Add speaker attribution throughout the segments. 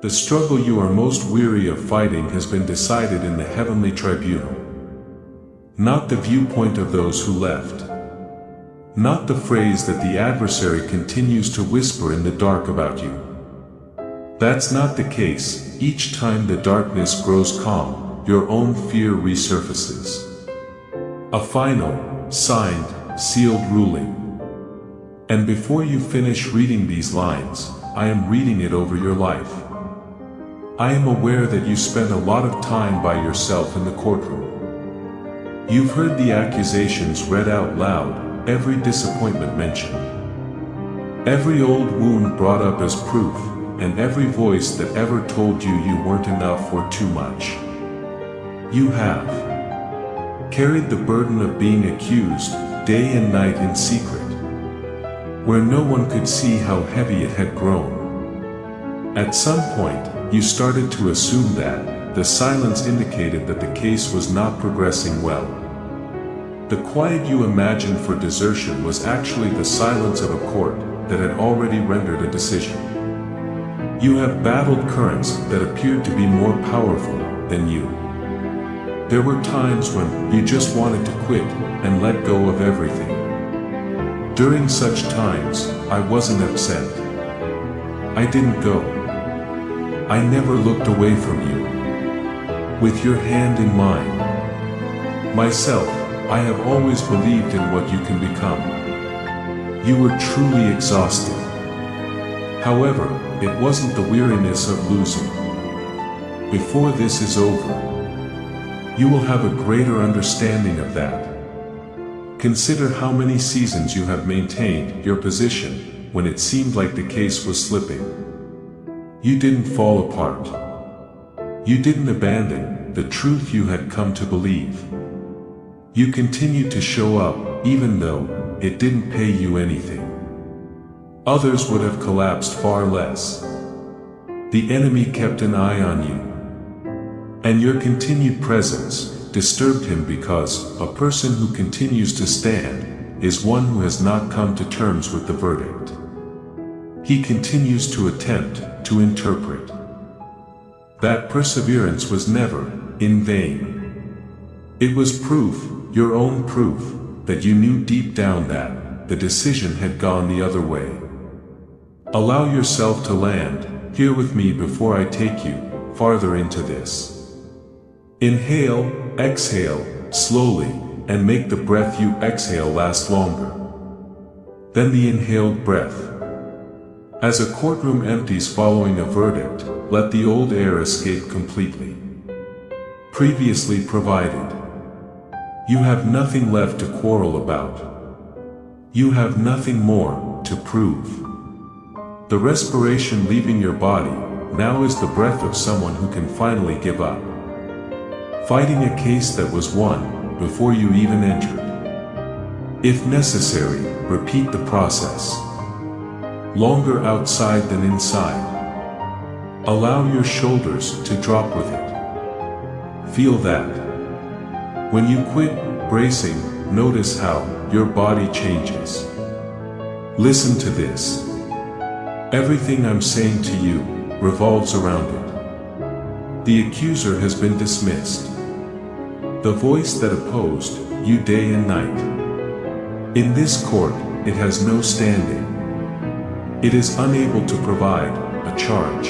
Speaker 1: The struggle you are most weary of fighting has been decided in the heavenly tribunal. Not the viewpoint of those who left. Not the phrase that the adversary continues to whisper in the dark about you. That's not the case. Each time the darkness grows calm, your own fear resurfaces. A final, signed, sealed ruling. And before you finish reading these lines, I am reading it over your life. I am aware that you spent a lot of time by yourself in the courtroom. You've heard the accusations read out loud, every disappointment mentioned, every old wound brought up as proof, and every voice that ever told you you weren't enough or too much. You have carried the burden of being accused, day and night in secret, where no one could see how heavy it had grown. At some point, you started to assume that the silence indicated that the case was not progressing well. The quiet you imagined for desertion was actually the silence of a court that had already rendered a decision. You have battled currents that appeared to be more powerful than you. There were times when you just wanted to quit and let go of everything. During such times, I wasn't upset. I didn't go. I never looked away from you. With your hand in mine. Myself, I have always believed in what you can become. You were truly exhausted. However, it wasn't the weariness of losing. Before this is over, you will have a greater understanding of that. Consider how many seasons you have maintained your position when it seemed like the case was slipping. You didn't fall apart. You didn't abandon the truth you had come to believe. You continued to show up even though it didn't pay you anything. Others would have collapsed far less. The enemy kept an eye on you. And your continued presence disturbed him because a person who continues to stand is one who has not come to terms with the verdict. He continues to attempt to interpret. That perseverance was never in vain. It was proof, your own proof, that you knew deep down that the decision had gone the other way. Allow yourself to land here with me before I take you farther into this. Inhale, exhale, slowly, and make the breath you exhale last longer than the inhaled breath. As a courtroom empties following a verdict, let the old air escape completely. Previously provided. You have nothing left to quarrel about. You have nothing more to prove. The respiration leaving your body now is the breath of someone who can finally give up. Fighting a case that was won before you even entered. If necessary, repeat the process. Longer outside than inside. Allow your shoulders to drop with it. Feel that. When you quit bracing, notice how your body changes. Listen to this. Everything I'm saying to you revolves around it. The accuser has been dismissed. The voice that opposed you day and night. In this court, it has no standing. It is unable to provide a charge.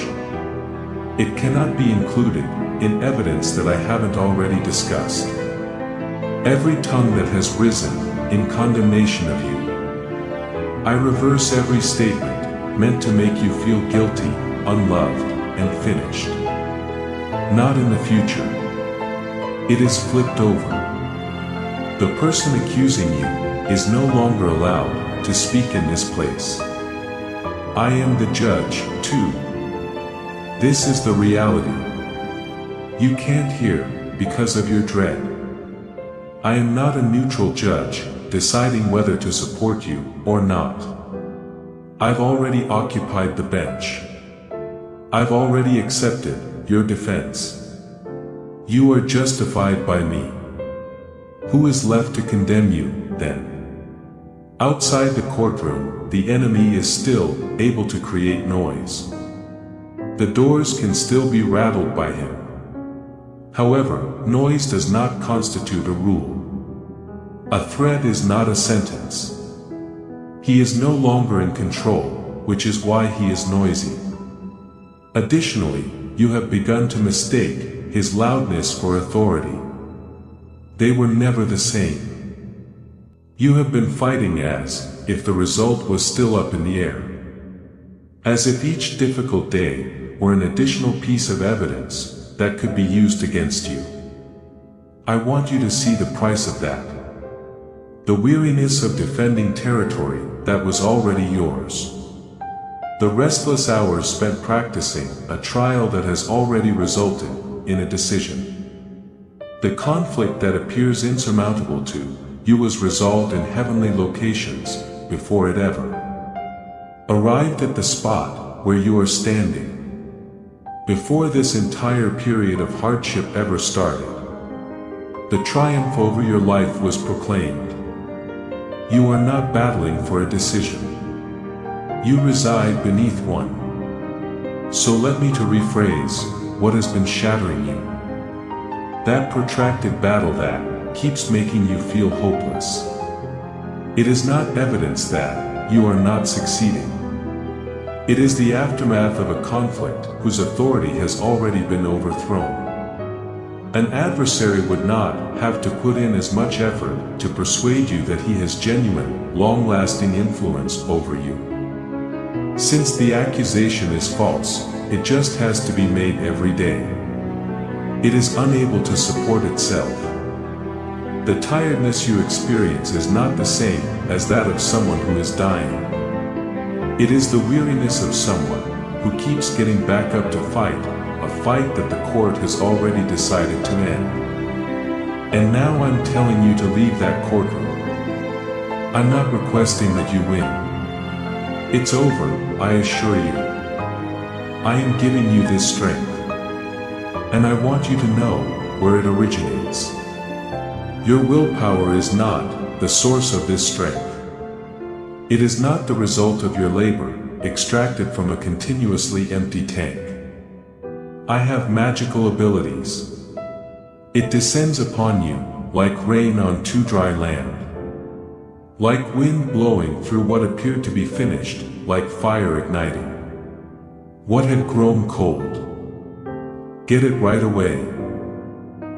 Speaker 1: It cannot be included in evidence that I haven't already discussed. Every tongue that has risen in condemnation of you, I reverse every statement meant to make you feel guilty, unloved, and finished. Not in the future. It is flipped over. The person accusing you is no longer allowed to speak in this place. I am the judge, too. This is the reality. You can't hear because of your dread. I am not a neutral judge, deciding whether to support you or not. I've already occupied the bench. I've already accepted your defense. You are justified by me. Who is left to condemn you, then? Outside the courtroom, the enemy is still able to create noise. The doors can still be rattled by him. However, noise does not constitute a rule. A threat is not a sentence. He is no longer in control, which is why he is noisy. Additionally, you have begun to mistake his loudness for authority. They were never the same. You have been fighting as if the result was still up in the air. As if each difficult day were an additional piece of evidence that could be used against you. I want you to see the price of that. The weariness of defending territory that was already yours. The restless hours spent practicing a trial that has already resulted in a decision. The conflict that appears insurmountable to you was resolved in heavenly locations before it ever arrived at the spot where you are standing. Before this entire period of hardship ever started, the triumph over your life was proclaimed. You are not battling for a decision. You reside beneath one. So let me to rephrase what has been shattering you. That protracted battle that keeps making you feel hopeless. It is not evidence that you are not succeeding. It is the aftermath of a conflict whose authority has already been overthrown. An adversary would not have to put in as much effort to persuade you that he has genuine, long-lasting influence over you. Since the accusation is false, it just has to be made every day. It is unable to support itself. The tiredness you experience is not the same as that of someone who is dying. It is the weariness of someone who keeps getting back up to fight, a fight that the court has already decided to end. And now I'm telling you to leave that courtroom. I'm not requesting that you win. It's over, I assure you. I am giving you this strength. And I want you to know where it originates. Your willpower is not the source of this strength. It is not the result of your labor, extracted from a continuously empty tank. I have magical abilities. It descends upon you, like rain on too dry land. Like wind blowing through what appeared to be finished, like fire igniting what had grown cold. Get it right away.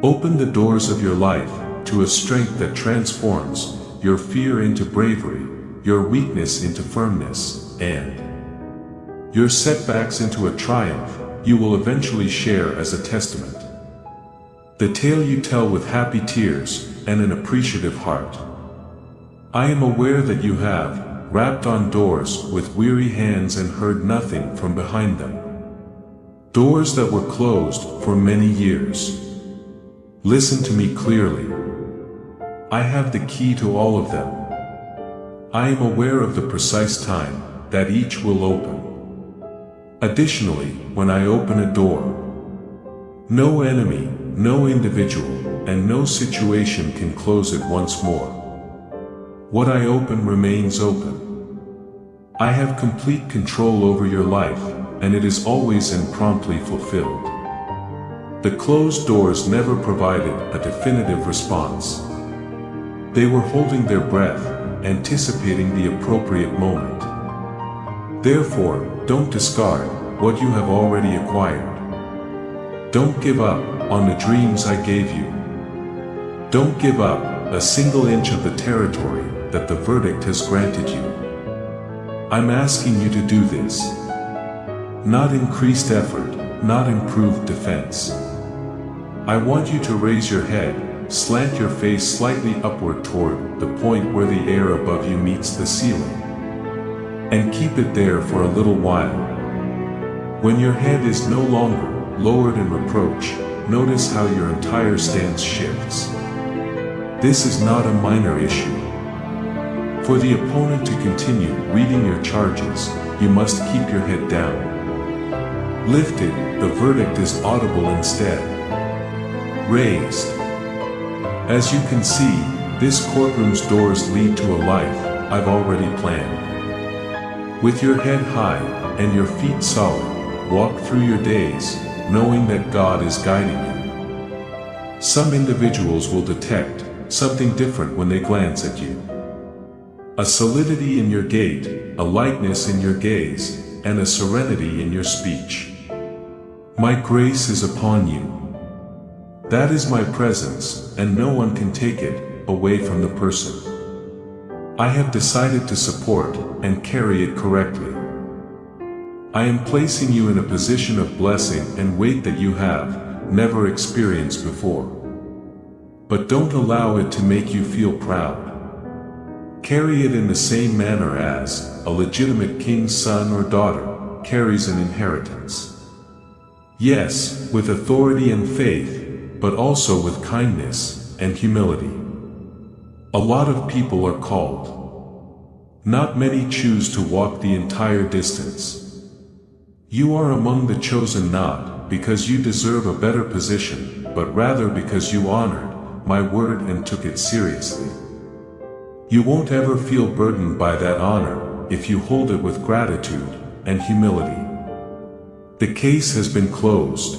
Speaker 1: Open the doors of your life to a strength that transforms your fear into bravery, your weakness into firmness, and your setbacks into a triumph you will eventually share as a testament. The tale you tell with happy tears and an appreciative heart. I am aware that you have rapped on doors with weary hands and heard nothing from behind them. Doors that were closed for many years. Listen to me clearly. I have the key to all of them. I am aware of the precise time that each will open. Additionally, when I open a door, no enemy, no individual, and no situation can close it once more. What I open remains open. I have complete control over your life, and it is always and promptly fulfilled. The closed doors never provided a definitive response. They were holding their breath, anticipating the appropriate moment. Therefore, don't discard what you have already acquired. Don't give up on the dreams I gave you. Don't give up a single inch of the territory that the verdict has granted you. I'm asking you to do this. Not increased effort, not improved defense. I want you to raise your head, slant your face slightly upward toward the point where the air above you meets the ceiling. And keep it there for a little while. When your head is no longer lowered in reproach, notice how your entire stance shifts. This is not a minor issue. For the opponent to continue reading your charges, you must keep your head down. Lifted, the verdict is audible instead. Raised. As you can see, this courtroom's doors lead to a life I've already planned. With your head high and your feet solid, walk through your days, knowing that God is guiding you. Some individuals will detect something different when they glance at you. A solidity in your gait, a lightness in your gaze, and a serenity in your speech. My grace is upon you. That is my presence, and no one can take it away from the person. I have decided to support and carry it correctly. I am placing you in a position of blessing and weight that you have never experienced before. But don't allow it to make you feel proud. Carry it in the same manner as a legitimate king's son or daughter carries an inheritance. Yes, with authority and faith, but also with kindness and humility. A lot of people are called. Not many choose to walk the entire distance. You are among the chosen not because you deserve a better position, but rather because you honored my word and took it seriously. You won't ever feel burdened by that honor if you hold it with gratitude and humility. The case has been closed.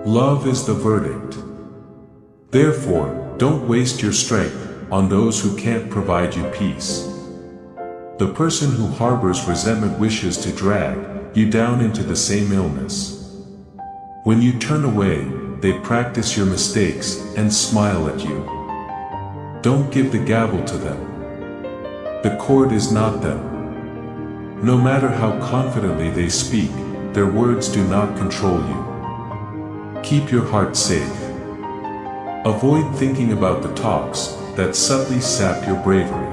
Speaker 1: Love is the verdict. Therefore, don't waste your strength on those who can't provide you peace. The person who harbors resentment wishes to drag you down into the same illness. When you turn away, they practice your mistakes and smile at you. Don't give the gavel to them. The cord is not them. No matter how confidently they speak, their words do not control you. Keep your heart safe. Avoid thinking about the talks that subtly sap your bravery.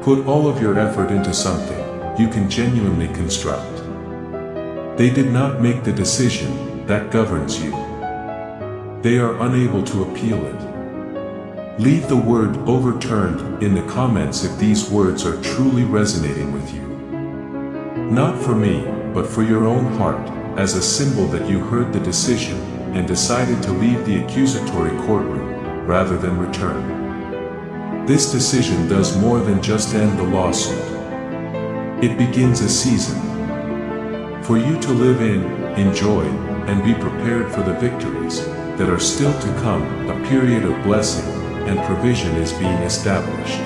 Speaker 1: Put all of your effort into something you can genuinely construct. They did not make the decision that governs you. They are unable to appeal it. Leave the word overturned in the comments if these words are truly resonating with you. Not for me, but for your own heart, as a symbol that you heard the decision and decided to leave the accusatory courtroom rather than return. This decision does more than just end the lawsuit. It begins a season for you to live in, enjoy, and be prepared for the victories that are still to come. A period of blessing and provision is being established.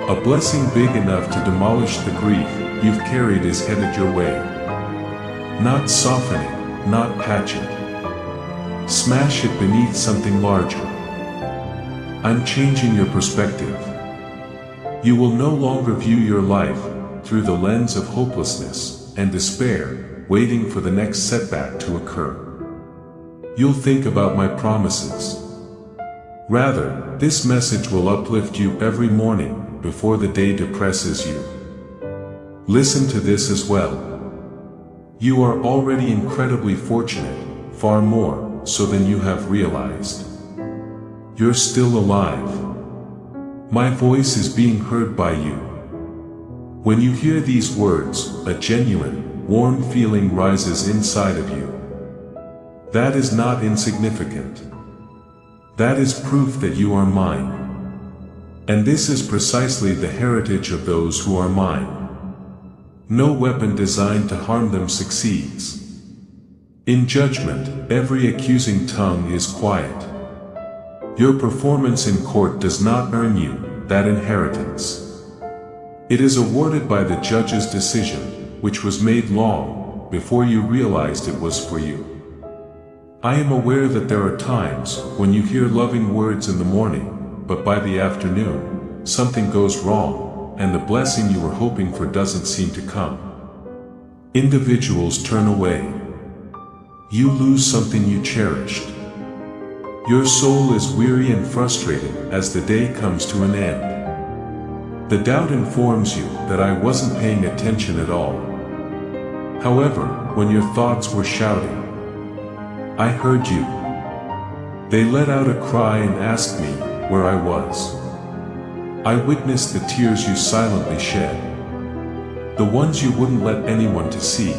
Speaker 1: A blessing big enough to demolish the grief you've carried is headed your way. Not softening, not patching. Smash it beneath something larger. I'm changing your perspective. You will no longer view your life through the lens of hopelessness and despair, waiting for the next setback to occur. You'll think about my promises. Rather, this message will uplift you every morning before the day depresses you. Listen to this as well. You are already incredibly fortunate, far more so than you have realized. You're still alive. My voice is being heard by you. When you hear these words, a genuine, warm feeling rises inside of you. That is not insignificant. That is proof that you are mine. And this is precisely the heritage of those who are mine. No weapon designed to harm them succeeds. In judgment, every accusing tongue is quiet. Your performance in court does not earn you that inheritance. It is awarded by the judge's decision, which was made long before you realized it was for you. I am aware that there are times when you hear loving words in the morning, but by the afternoon, something goes wrong, and the blessing you were hoping for doesn't seem to come. Individuals turn away. You lose something you cherished. Your soul is weary and frustrated as the day comes to an end. The doubt informs you that I wasn't paying attention at all. However, when your thoughts were shouting, I heard you. They let out a cry and asked me where I was. I witnessed the tears you silently shed. The ones you wouldn't let anyone to see,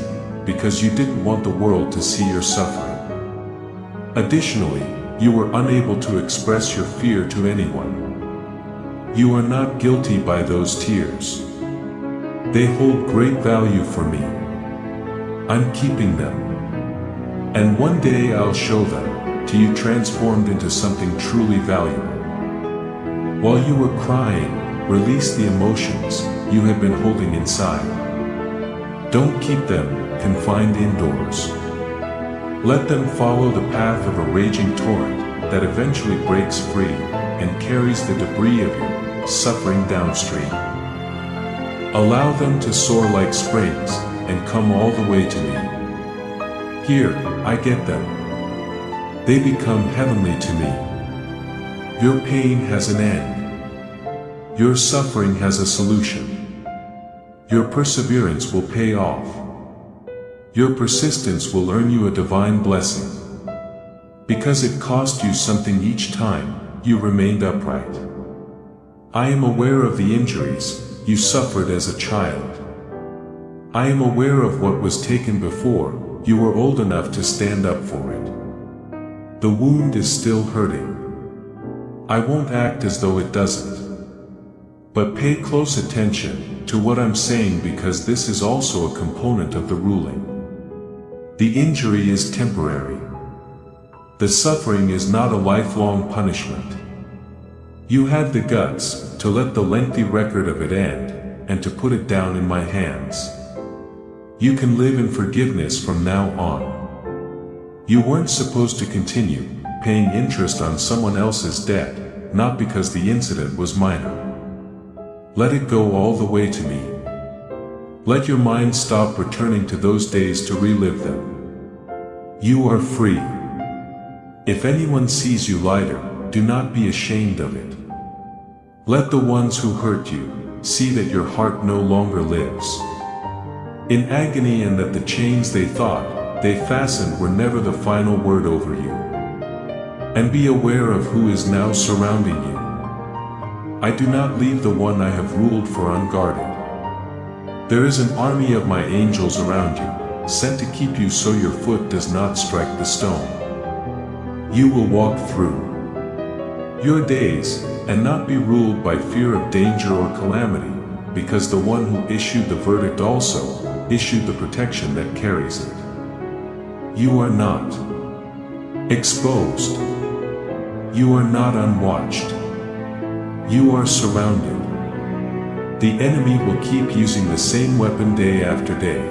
Speaker 1: because you didn't want the world to see your suffering. Additionally, you were unable to express your fear to anyone. You are not guilty by those tears. They hold great value for me. I'm keeping them. And one day I'll show them to you transformed into something truly valuable. While you were crying, release the emotions you had been holding inside. Don't keep them confined indoors. Let them follow the path of a raging torrent that eventually breaks free and carries the debris of your suffering downstream. Allow them to soar like springs and come all the way to me. Here, I get them. They become heavenly to me. Your pain has an end. Your suffering has a solution. Your perseverance will pay off. Your persistence will earn you a divine blessing. Because it cost you something each time you remained upright. I am aware of the injuries you suffered as a child. I am aware of what was taken before you were old enough to stand up for it. The wound is still hurting. I won't act as though it doesn't. But pay close attention to what I'm saying, because this is also a component of the ruling. The injury is temporary. The suffering is not a lifelong punishment. You had the guts to let the lengthy record of it end, and to put it down in my hands. You can live in forgiveness from now on. You weren't supposed to continue paying interest on someone else's debt, not because the incident was minor. Let it go all the way to me. Let your mind stop returning to those days to relive them. You are free. If anyone sees you lighter, do not be ashamed of it. Let the ones who hurt you see that your heart no longer lives in agony, and that the chains they thought they fastened were never the final word over you. And be aware of who is now surrounding you. I do not leave the one I have ruled for unguarded. There is an army of my angels around you, sent to keep you so your foot does not strike the stone. You will walk through your days and not be ruled by fear of danger or calamity, because the one who issued the verdict also issued the protection that carries it. You are not exposed. You are not unwatched. You are surrounded. The enemy will keep using the same weapon day after day.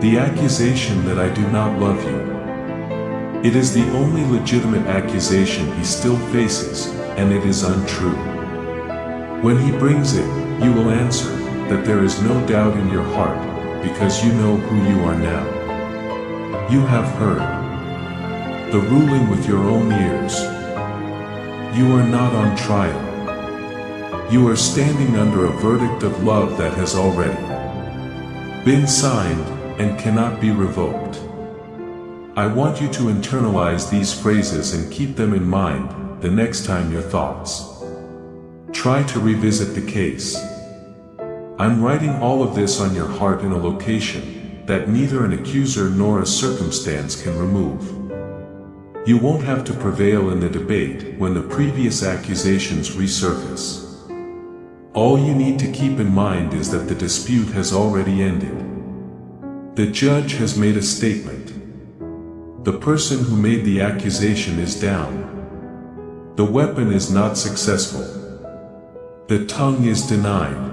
Speaker 1: The accusation that I do not love you. It is the only legitimate accusation he still faces, and it is untrue. When he brings it, you will answer that there is no doubt in your heart, because you know who you are now. You have heard the ruling with your own ears. You are not on trial. You are standing under a verdict of love that has already been signed and cannot be revoked. I want you to internalize these phrases and keep them in mind the next time your thoughts try to revisit the case. I'm writing all of this on your heart in a location that neither an accuser nor a circumstance can remove. You won't have to prevail in the debate when the previous accusations resurface. All you need to keep in mind is that the dispute has already ended. The judge has made a statement. The person who made the accusation is down. The weapon is not successful. The tongue is denied.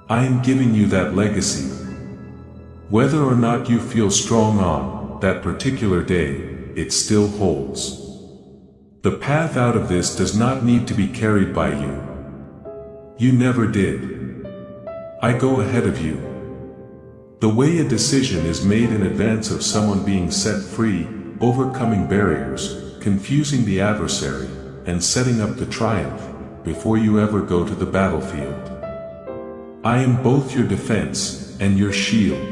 Speaker 1: I am giving you that legacy. Whether or not you feel strong on that particular day, it still holds. The path out of this does not need to be carried by you. You never did. I go ahead of you. The way a decision is made in advance of someone being set free, overcoming barriers, confusing the adversary, and setting up the triumph, before you ever go to the battlefield. I am both your defense and your shield.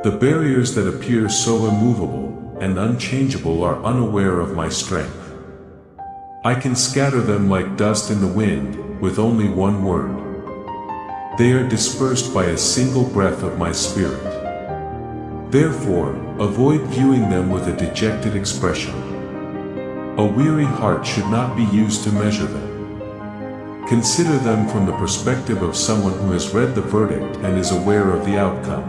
Speaker 1: The barriers that appear so immovable and unchangeable are unaware of my strength. I can scatter them like dust in the wind, with only one word. They are dispersed by a single breath of my spirit. Therefore, avoid viewing them with a dejected expression. A weary heart should not be used to measure them. Consider them from the perspective of someone who has read the verdict and is aware of the outcome.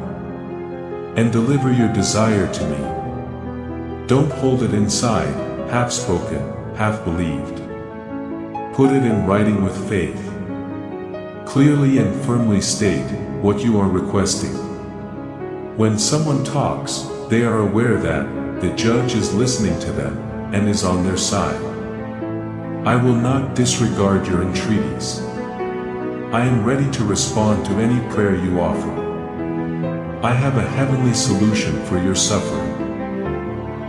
Speaker 1: and deliver your desire to me. Don't hold it inside, half spoken, half believed. Put it in writing with faith. Clearly and firmly state what you are requesting. When someone talks, they are aware that the judge is listening to them and is on their side. I will not disregard your entreaties. I am ready to respond to any prayer you offer. I have a heavenly solution for your suffering.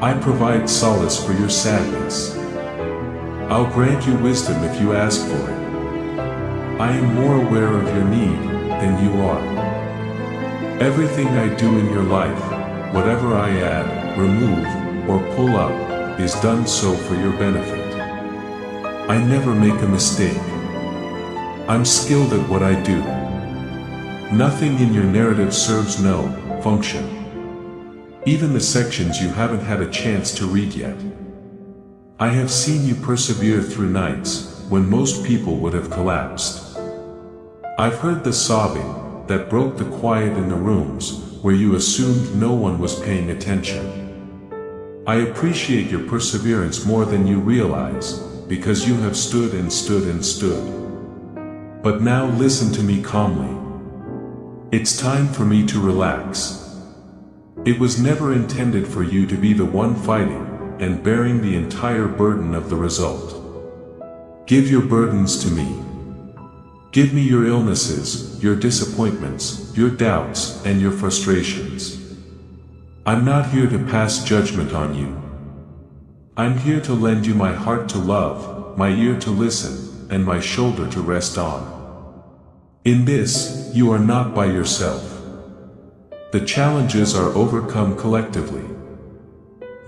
Speaker 1: I provide solace for your sadness. I'll grant you wisdom if you ask for it. I am more aware of your need than you are. Everything I do in your life, whatever I add, remove, or pull up, is done so for your benefit. I never make a mistake. I'm skilled at what I do. Nothing in your narrative serves no function. Even the sections you haven't had a chance to read yet. I have seen you persevere through nights when most people would have collapsed. I've heard the sobbing that broke the quiet in the rooms where you assumed no one was paying attention. I appreciate your perseverance more than you realize, because you have stood and stood and stood. But now listen to me calmly. It's time for me to relax. It was never intended for you to be the one fighting and bearing the entire burden of the result. Give your burdens to me. Give me your illnesses, your disappointments, your doubts, and your frustrations. I'm not here to pass judgment on you. I'm here to lend you my heart to love, my ear to listen, and my shoulder to rest on. In this, you are not by yourself. The challenges are overcome collectively.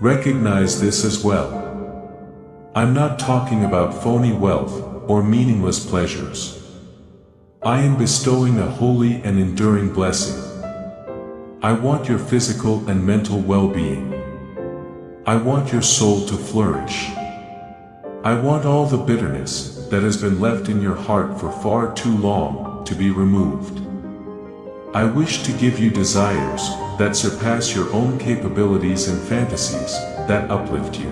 Speaker 1: Recognize this as well. I'm not talking about phony wealth or meaningless pleasures. I am bestowing a holy and enduring blessing. I want your physical and mental well-being. I want your soul to flourish. I want all the bitterness that has been left in your heart for far too long to be removed. I wish to give you desires that surpass your own capabilities and fantasies that uplift you.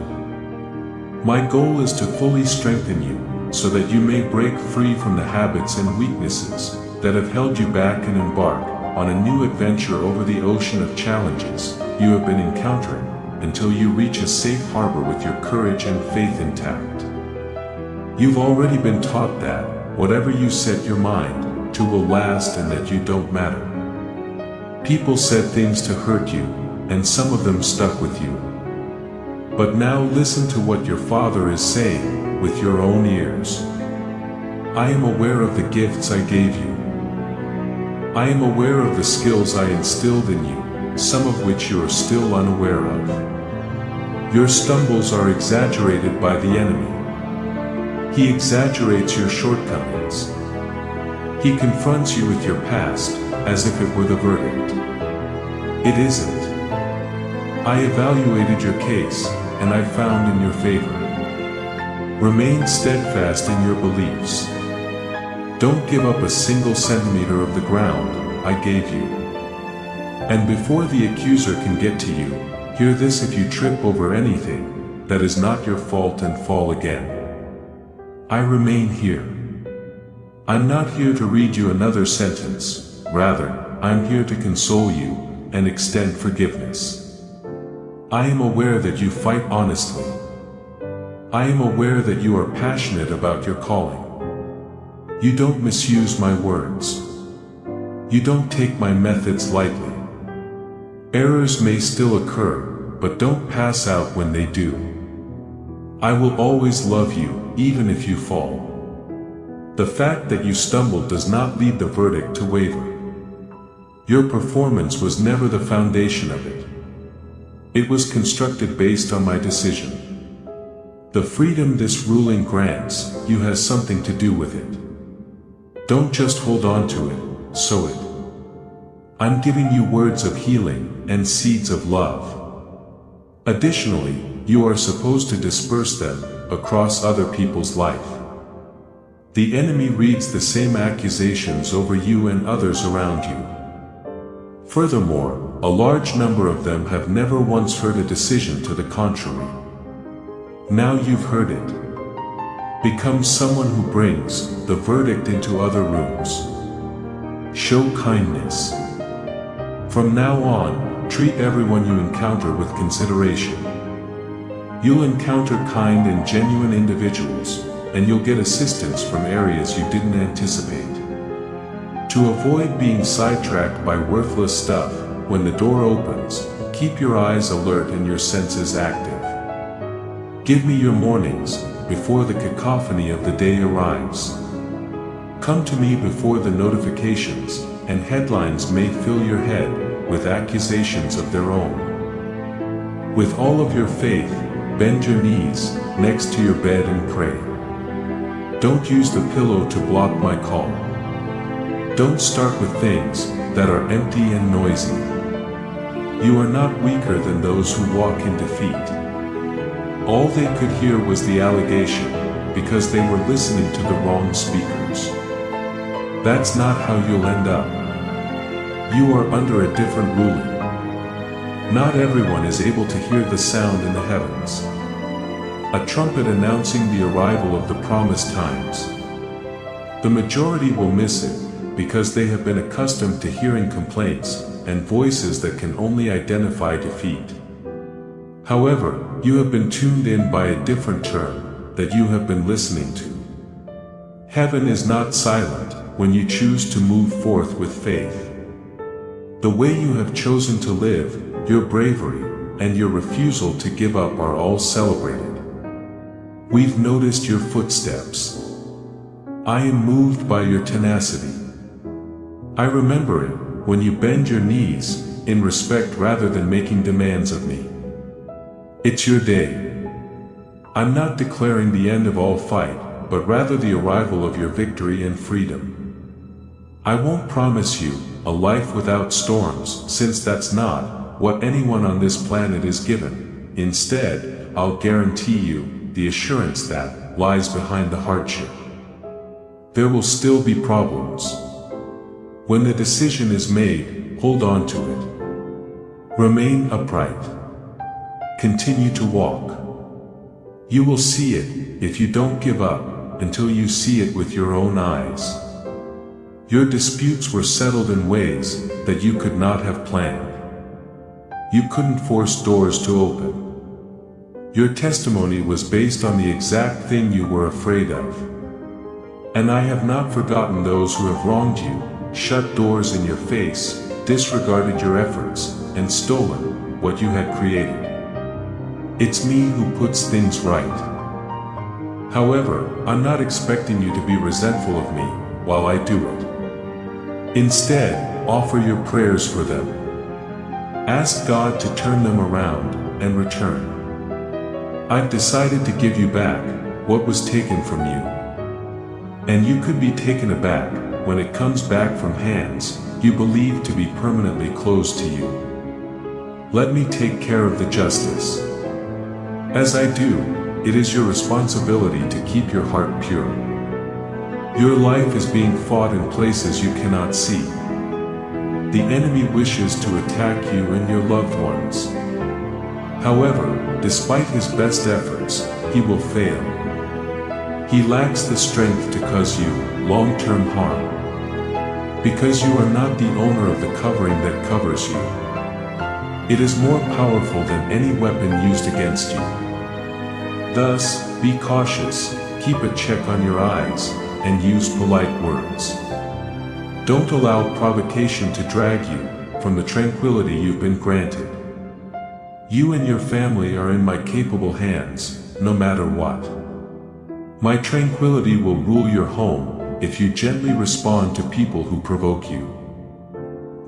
Speaker 1: My goal is to fully strengthen you so that you may break free from the habits and weaknesses that have held you back and embark on a new adventure over the ocean of challenges you have been encountering until you reach a safe harbor with your courage and faith intact. You've already been taught that whatever you set your mind to will last and that you don't matter. People said things to hurt you, and some of them stuck with you. But now listen to what your Father is saying with your own ears. I am aware of the gifts I gave you. I am aware of the skills I instilled in you, some of which you are still unaware of. Your stumbles are exaggerated by the enemy. He exaggerates your shortcomings. He confronts you with your past, as if it were the verdict. It isn't. I evaluated your case, and I found in your favor. Remain steadfast in your beliefs. Don't give up a single centimeter of the ground I gave you. And before the accuser can get to you, hear this: if you trip over anything that is not your fault and fall again, I remain here. I'm not here to read you another sentence, rather, I'm here to console you and extend forgiveness. I am aware that you fight honestly. I am aware that you are passionate about your calling. You don't misuse my words. You don't take my methods lightly. Errors may still occur, but don't pass out when they do. I will always love you, even if you fall. The fact that you stumbled does not lead the verdict to waver. Your performance was never the foundation of it. It was constructed based on my decision. The freedom this ruling grants you has something to do with it. Don't just hold on to it, sow it. I'm giving you words of healing and seeds of love. Additionally, you are supposed to disperse them across other people's life. The enemy reads the same accusations over you and others around you. Furthermore, a large number of them have never once heard a decision to the contrary. Now you've heard it. Become someone who brings the verdict into other rooms. Show kindness. From now on, treat everyone you encounter with consideration. You'll encounter kind and genuine individuals, and you'll get assistance from areas you didn't anticipate. To avoid being sidetracked by worthless stuff, when the door opens, keep your eyes alert and your senses active. Give me your mornings, before the cacophony of the day arrives. Come to me before the notifications and headlines may fill your head with accusations of their own. With all of your faith, bend your knees next to your bed and pray. Don't use the pillow to block my call. Don't start with things that are empty and noisy. You are not weaker than those who walk in defeat. All they could hear was the allegation, because they were listening to the wrong speakers. That's not how you'll end up. You are under a different ruling. Not everyone is able to hear the sound in the heavens. A trumpet announcing the arrival of the promised times. The majority will miss it, because they have been accustomed to hearing complaints and voices that can only identify defeat. However, you have been tuned in by a different term that you have been listening to. Heaven is not silent when you choose to move forth with faith. The way you have chosen to live, your bravery, and your refusal to give up are all celebrated. We've noticed your footsteps. I am moved by your tenacity. I remember it when you bend your knees in respect rather than making demands of me. It's your day. I'm not declaring the end of all fight, but rather the arrival of your victory and freedom. I won't promise you a life without storms, since that's not what anyone on this planet is given. Instead, I'll guarantee you the assurance that lies behind the hardship. There will still be problems. When the decision is made, hold on to it. Remain upright. Continue to walk. You will see it, if you don't give up, until you see it with your own eyes. Your disputes were settled in ways that you could not have planned. You couldn't force doors to open. Your testimony was based on the exact thing you were afraid of. And I have not forgotten those who have wronged you, shut doors in your face, disregarded your efforts, and stolen what you had created. It's me who puts things right. However, I'm not expecting you to be resentful of me while I do it. Instead, offer your prayers for them. Ask God to turn them around and return. I've decided to give you back what was taken from you. And you could be taken aback when it comes back from hands you believe to be permanently closed to you. Let me take care of the justice. As I do, it is your responsibility to keep your heart pure. Your life is being fought in places you cannot see. The enemy wishes to attack you and your loved ones. However, despite his best efforts, he will fail. He lacks the strength to cause you long-term harm. Because you are not the owner of the covering that covers you. It is more powerful than any weapon used against you. Thus, be cautious, keep a check on your eyes, and use polite words. Don't allow provocation to drag you from the tranquility you've been granted. You and your family are in my capable hands, no matter what. My tranquility will rule your home if you gently respond to people who provoke you.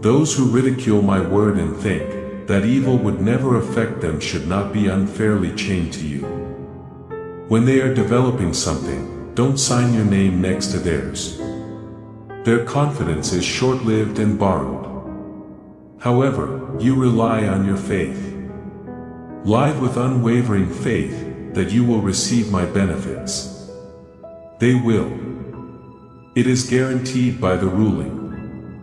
Speaker 1: Those who ridicule my word and think that evil would never affect them should not be unfairly chained to you. When they are developing something, don't sign your name next to theirs. Their confidence is short-lived and borrowed. However, you rely on your faith. Live with unwavering faith that you will receive my benefits. They will. It is guaranteed by the ruling.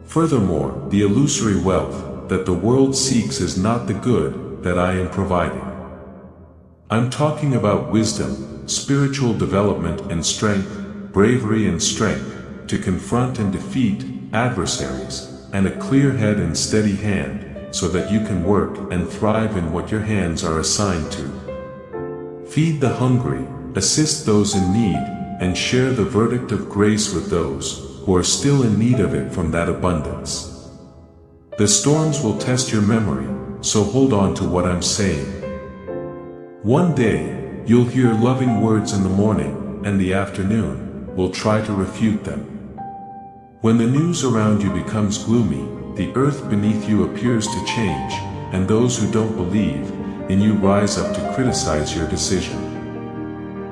Speaker 1: Furthermore, the illusory wealth that the world seeks is not the good that I am providing. I'm talking about wisdom, spiritual development and strength, bravery and strength, to confront and defeat adversaries, and a clear head and steady hand, so that you can work and thrive in what your hands are assigned to. Feed the hungry, assist those in need, and share the verdict of grace with those who are still in need of it from that abundance. The storms will test your memory, so hold on to what I'm saying. One day, you'll hear loving words in the morning, and the afternoon will try to refute them. When the news around you becomes gloomy, the earth beneath you appears to change, and those who don't believe in you rise up to criticize your decision.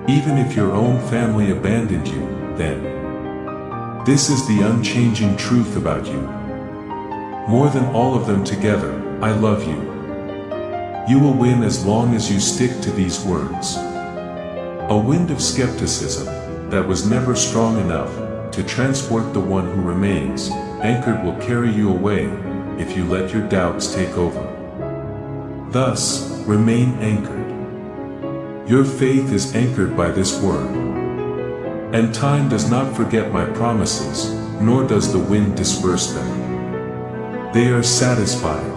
Speaker 1: Even if your own family abandoned you, then this is the unchanging truth about you. More than all of them together, I love you. You will win as long as you stick to these words. A wind of skepticism that was never strong enough to transport the one who remains anchored will carry you away if you let your doubts take over. Thus, remain anchored. Your faith is anchored by this word. And time does not forget my promises, nor does the wind disperse them. They are satisfied.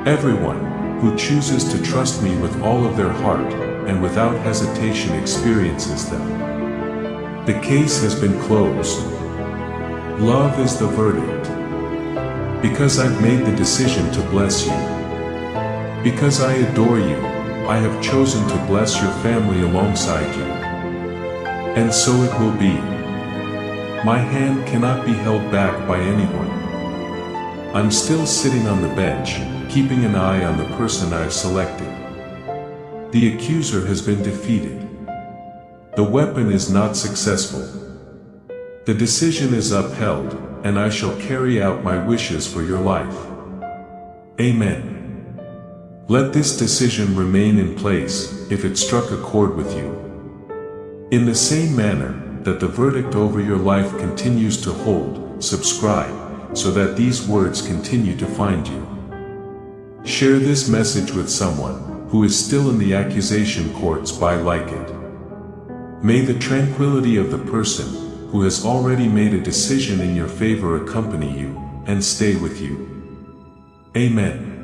Speaker 1: Everyone who chooses to trust me with all of their heart and without hesitation experiences them. The case has been closed. Love is the verdict. Because I've made the decision to bless you. Because I adore you, I have chosen to bless your family alongside you. And so it will be. My hand cannot be held back by anyone. I'm still sitting on the bench, keeping an eye on the person I've selected. The accuser has been defeated. The weapon is not successful. The decision is upheld, and I shall carry out my wishes for your life. Amen. Let this decision remain in place if it struck a chord with you. In the same manner that the verdict over your life continues to hold, subscribe, so that these words continue to find you. Share this message with someone who is still in the accusation courts by like it. May the tranquility of the person who has already made a decision in your favor accompany you and stay with you. Amen.